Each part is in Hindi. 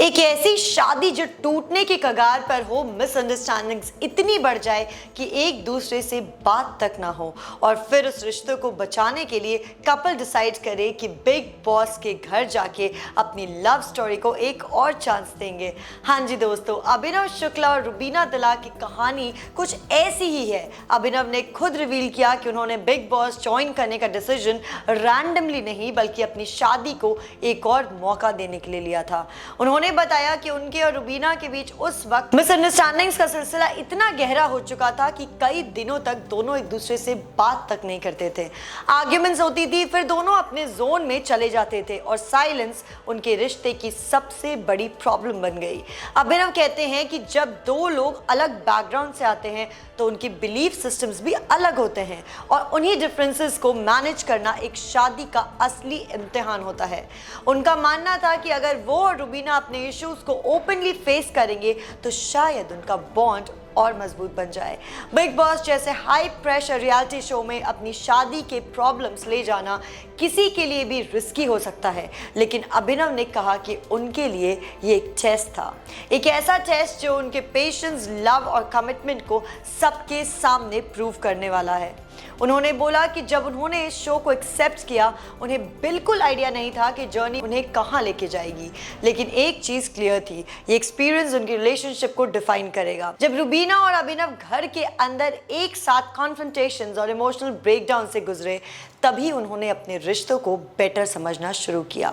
एक ऐसी शादी जो टूटने की कगार पर हो, मिसअंडरस्टैंडिंग्स इतनी बढ़ जाए कि एक दूसरे से बात तक ना हो और फिर उस रिश्ते को बचाने के लिए कपल डिसाइड करे कि बिग बॉस के घर जाके अपनी लव स्टोरी को एक और चांस देंगे। हाँ जी दोस्तों, अभिनव शुक्ला और रुबीना दलाल की कहानी कुछ ऐसी ही है। अभिनव ने खुद रिवील किया कि उन्होंने बिग बॉस ज्वाइन करने का डिसीजन रैंडमली नहीं बल्कि अपनी शादी को एक और मौका देने के लिए लिया था। उन्होंने बताया कि उनके और रुबीना के बीच उस वक्त मिसअंडरस्टैंडिंग्स का सिलसिला इतना गहरा हो चुका था कि कई दिनों तक दोनों एक दूसरे से बात तक नहीं करते थे। आर्ग्यूमेंट्स होती थी, फिर दोनों अपने जोन में चले जाते थे और साइलेंस उनके रिश्ते की सबसे बड़ी प्रॉब्लम बन गई। अभिनव कहते हैं कि जब दो लोग अलग बैकग्राउंड से आते हैं तो उनकी बिलीफ सिस्टम्स भी अलग होते हैं और उन्हीं डिफरेंसेस को मैनेज करना एक शादी का असली इम्तिहान होता है। उनका मानना था कि अगर वो और रुबीना अपने इश्यूज को ओपनली फेस करेंगे तो शायद उनका बॉन्ड और मजबूत बन जाए। बिग बॉस जैसे हाई प्रेशर रियलिटी शो में अपनी शादी के प्रॉब्लम्स ले जाना किसी के लिए भी रिस्की हो सकता है, लेकिन अभिनव ने कहा कि उनके लिए ये एक टेस्ट था, एक ऐसा टेस्ट जो उनके पेशेंस, लव और कमिटमेंट को सबके सामने प्रूव करने वाला है। उन्होंने बोला कि जब उन्होंने इस शो को एक्सेप्ट किया उन्हें बिल्कुल आइडिया नहीं था कि जर्नी उन्हें कहाँ लेके जाएगी, लेकिन एक चीज क्लियर थी, ये एक्सपीरियंस उनकी रिलेशनशिप को डिफाइन करेगा। जब रुबीना और अभिनव घर के अंदर एक साथ कॉन्फ्रंटेशंस और इमोशनल ब्रेकडाउन से गुजरे तभी उन्होंने अपने रिश्तों को बेटर समझना शुरू किया।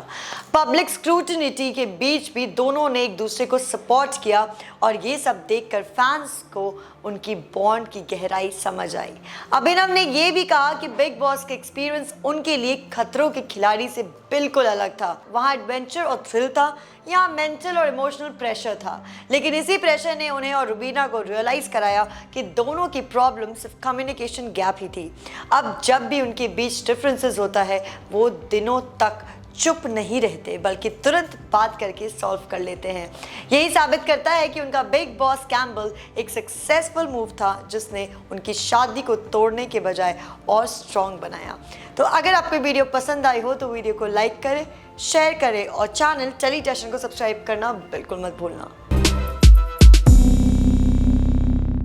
पब्लिक स्क्रूटिनिटी के बीच भी दोनों ने एक दूसरे को सपोर्ट किया और ये सब देखकर फैंस को उनकी बॉन्ड की गहराई समझ आई। अभिनव ने ये भी कहा कि बिग बॉस का एक्सपीरियंस उनके लिए खतरों के खिलाड़ी से बिल्कुल अलग था। वहाँ एडवेंचर और थ्रिल था, यहाँ मेंटल और इमोशनल प्रेशर था, लेकिन इसी प्रेशर ने उन्हें और रुबीना को रियलाइज कराया कि दोनों की प्रॉब्लम सिर्फ कम्युनिकेशन गैप ही थी। अब जब भी उनके बीच डिफरेंसेस होता है वो दिनों तक चुप नहीं रहते बल्कि तुरंत बात करके सॉल्व कर लेते हैं। यही साबित करता है कि उनका बिग बॉस कैम्बल एक सक्सेसफुल मूव था जिसने उनकी शादी को तोड़ने के बजाय और स्ट्रॉन्ग बनाया। तो अगर आपको वीडियो पसंद आई हो तो वीडियो को लाइक करें, शेयर करें और चैनल टेली टैशन को सब्सक्राइब करना बिल्कुल मत भूलना।